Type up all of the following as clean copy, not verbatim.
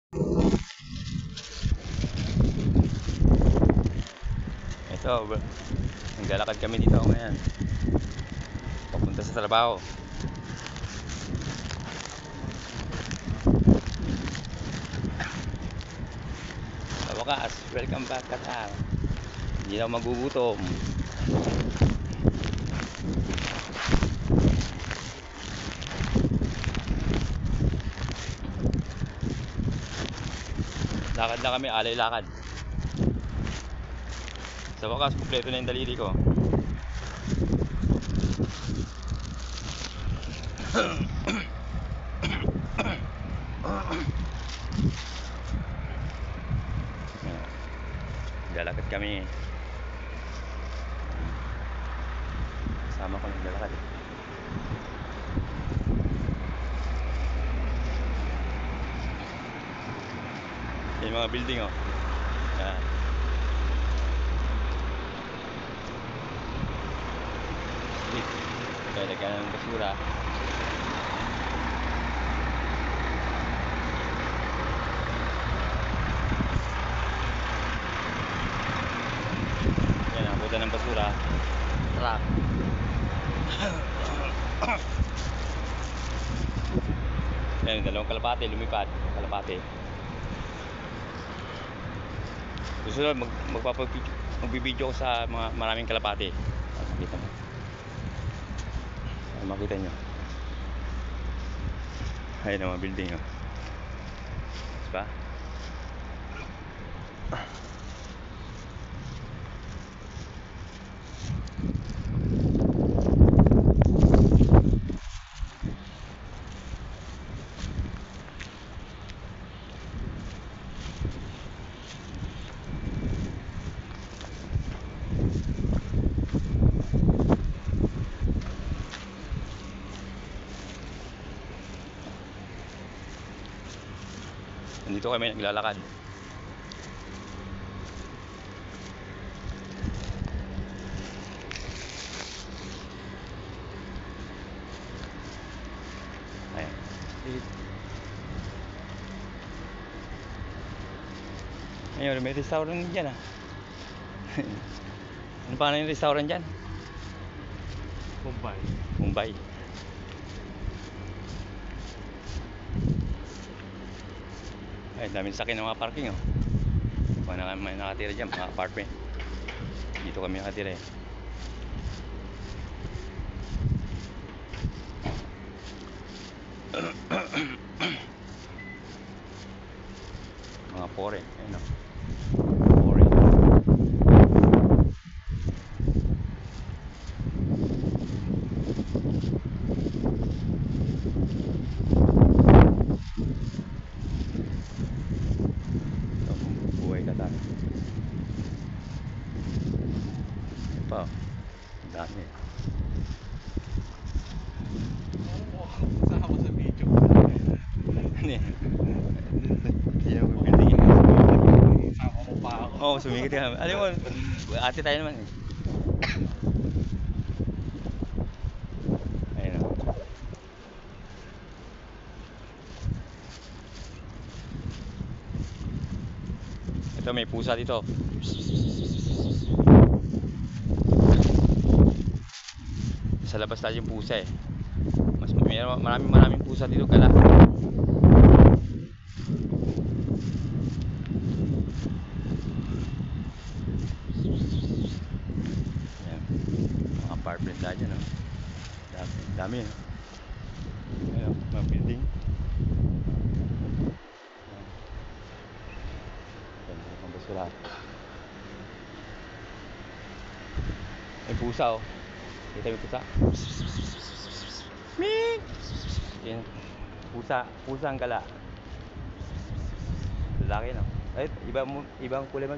Ito, naglalakad kami dito ngayon. Papunta sa trabaho. Sa wakas, welcome back Qatar. Hindi na ako magugutom. Lakad lang kami, alay lakad. Sa wakas, kumpleto na yung daliri ko. Naglalakad kami. Kasama ko naglalakad. Yung mga building oh. Yan. Kaya lagyan ng basura. Yan ang buta ng basura. Truck. Yan, dalawang kalapate lumipad. Kalapate. Susunod magbibideo ko sa mga maraming kalapate. Makita mo. Makita nyo. Ayun ang mga building oh. Diba? Nandito kami naglalakad. Ayan. Ayun, may restaurant dyan ah. Ano pa na yung restaurant dyan? Mumbai. Mumbai. Ay, daming sakin ng mga parking oh. May nakatira dyan, mga apartment. Dito kami nakatira eh. Mga foreign, ayun oh. Foreign. Buhay ka tayo. Pa, ang dami eh. Kasama sa video. Ano yan? Yan ang building eh. Sama mo pa ako. Oo, sumikit ka. Alam mo, ate tayo naman eh. Ayun o. Ito may pusa dito. Sa labas tayo yung pusa eh. Mas maraming pusa dito kala. Ayan. Mga apartment na dyan oh. Dami eh. Ayan, mga building. Ayan, mga basura. May pusa oh. Kita yung pusa. Meep! Yan. Pusa ang gala. Lalaki no. Ay, ibang kulay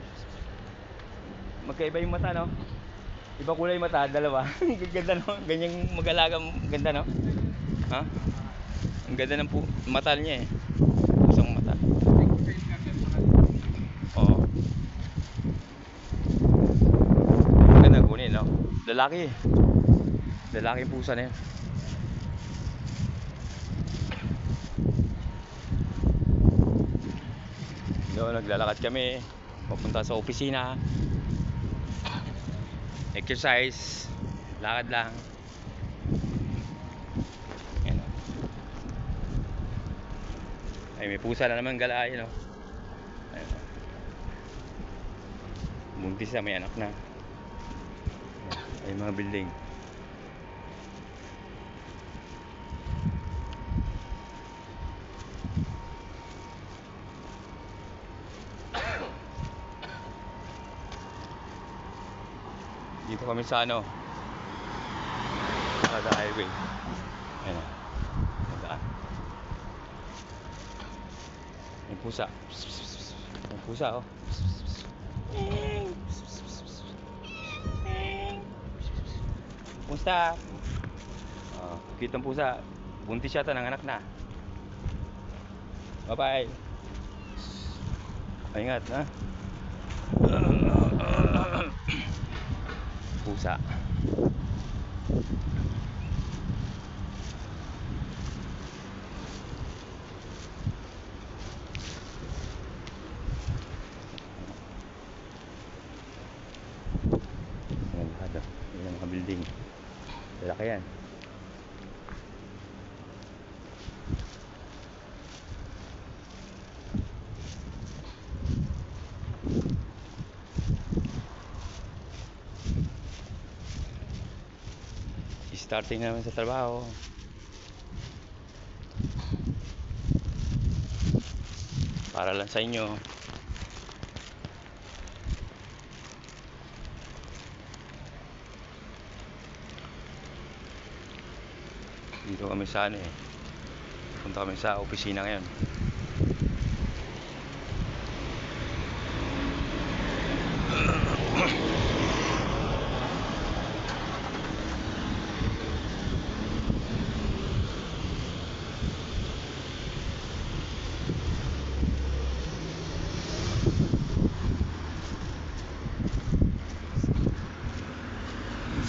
magkaiba yung mata no. Ibang kulay yung mata, dalawa. Ganda no. Ganyang mag-alaga, ganda no. Ha? Ang ganda ng mata niya eh. Pusang mata. Oo. Ganda kunin no. Lalaki. Lalaki yung pusa na yan. So, naglalakad kami papunta sa opisina. Exercise, lakad lang. Yan. Ay, may pusa na naman galayan, no? Ayun. Buntis na, may anak na. Ay, mga building. Dito kami sa ano, sa highway. Ayun o. Daan. May pusa. May pusa, oh. Kumusta? Oh, cute ang pusa. Buntis yata, ng anak na. Bye-bye. Ingat, ha? Pusa. Ayan, lahat, oh. Ayan ang mga building. Lalaki yan. Starting naman sa trabaho. Para lang sa inyo. Dito kami sa ano eh. Punta kami sa opisina ngayon.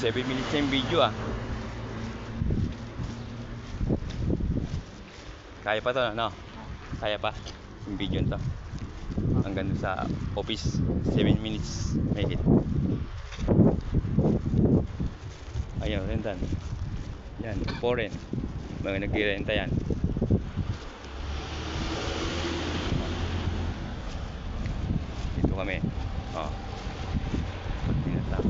Seven minutes na yung video, ah. Kaya pa to, no? Kaya pa yung video to. Hanggang dun sa office, 7 minutes make it. Ayun, rentan. Yan, foreign. Mga nagre-renta yan. Dito kami. Oh. Tingnan lang.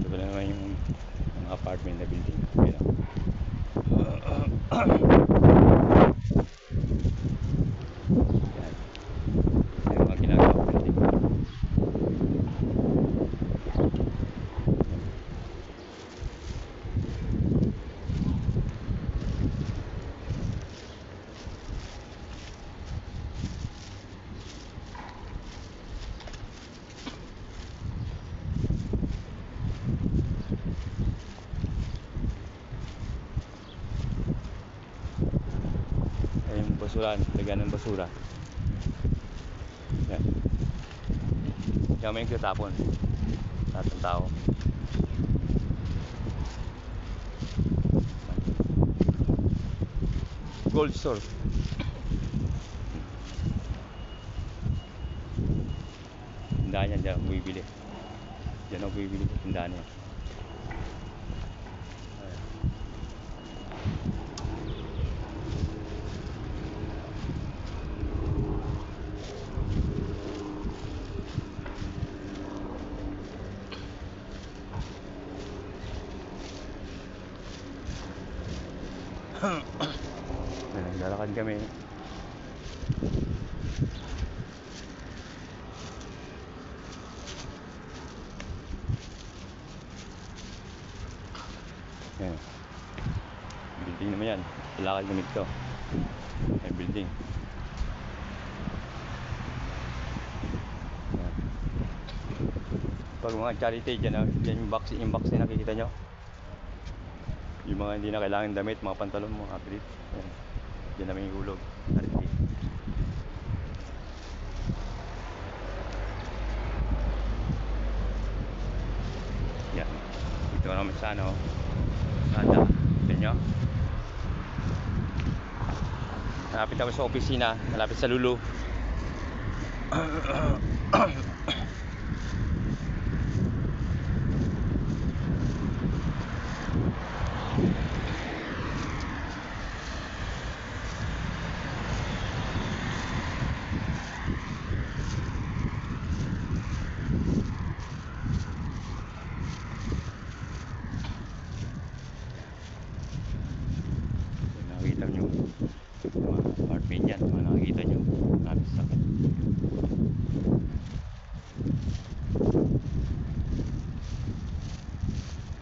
Ito na naman yung mga apartment na building. Yan. Yung mga ginagawa building. Basura, lagyan ng basura. Yan. Yan may nagtatapon. Lahat ng tao. Gold store. Tindahan yan, dyan ako bibili. Dyan ako bibili, tindahan yan. Lalakad kami. Yan. Building naman yan. Lalakad kami dito. May building. Yan. Pag mga charity dyan, dyan yung box na nakikita nyo. Yung mga hindi na kailangan damit, mga pantalon, mga kapit. Diyan namin yung hulog. Yan. Dito naman sa ano. Ganda. Tignan nyo. Malapit ako sa opisina. Malapit sa Lulu. Nakikita nyo mga apartment yan, mga nakikita nyo marami sakit.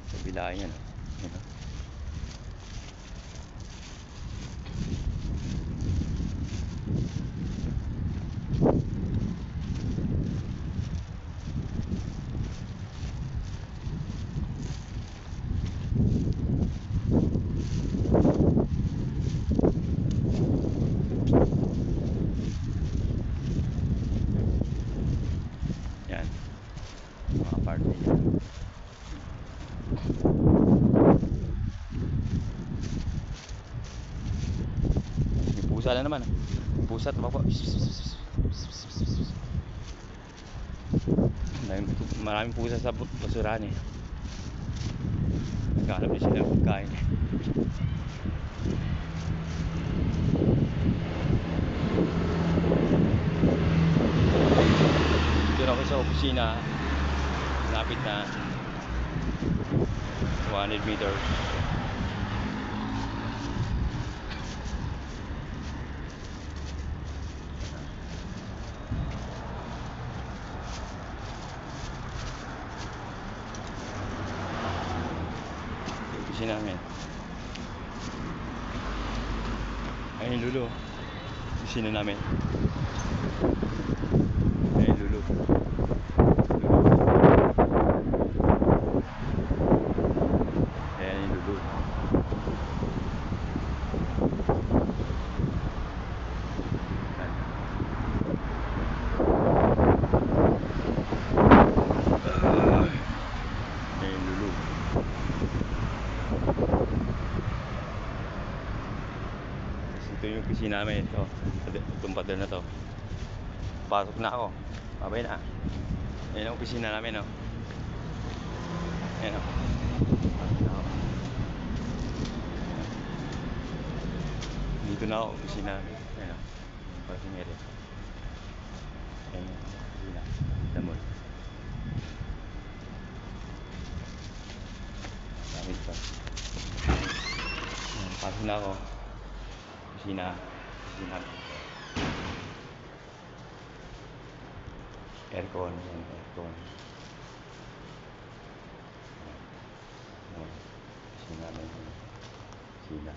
Sa bilayan yan, yun, oh. Yan, mga apartment yan. May pusa na naman, ah. May pusa, tumakbo. Maraming pusa sa basurahan eh. Nagkahanap din sila ng pagkain. Dito ako sa opisina. Lapit na 100 meters. Opisina namin. Ayun yung Lulu. Opisina namin. Ayun yung Lulu. Ayan yung Lulu. Ayan yung Lulu. Ito yung opisina namin. Itong pader na to. Pasok na ako. Babay na. Ayan ang opisina namin, oh. Ayan, oh. Pasok na ako. Dito na ako, opisina namin. Ayan, oh. Parking area. Ayan yung opisina. Damol. Damit pa. Ayan, pasok na ako. Opisina. Opisina. Aircon. Ayan, aircon. Ayan. Opisina namin. Opisina.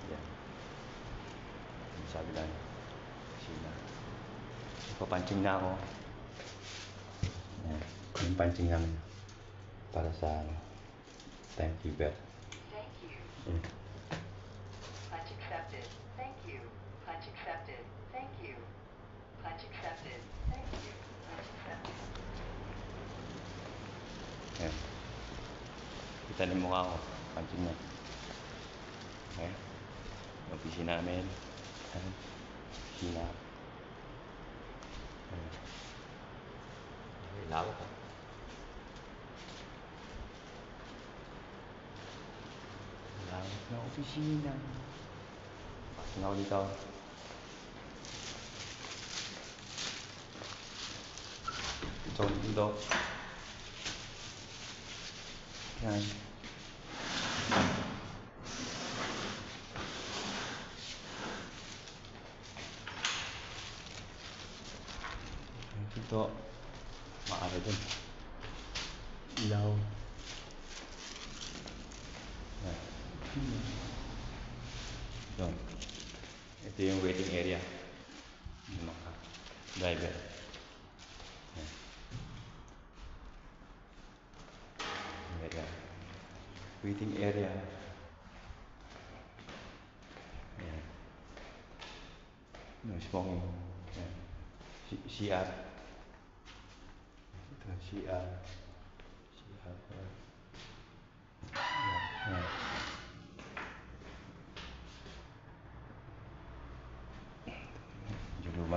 Ayan. Sabi lang. Opisina. Papanching na ako. Ayan. Yung punching namin. Para sa timekeeper. Thank you. Ayan. Punch accepted. Thank you. Punch accepted. Thank you. Punch accepted. Thank you. Punch accepted. Ayan. Kita niyo mukha ko. Punching na. Okay. Yung opisina namin. Ayan. Opisina. Ayan. Okay, lawak ko. Lawak na opisina. Pasok na ako dito. Ito, dito. Ayan. Ito. Maara dun. Ilaw. Ayan. Ito. Ito yung waiting area. Yung mga driver. Ayan. Area. Waiting area. Ayan. No smoking. Ayan. CR. Ito, CR. CR. Ayan. Ayan.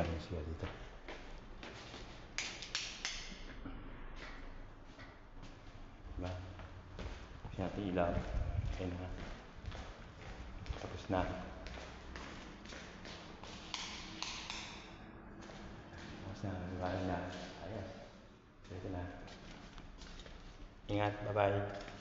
yung siya dito. Diba? Siya natin ilaw. Ayan na. Tapos na. Tapos na. Liwanag na. Ayos. So ito na. Ingat. Bye-bye.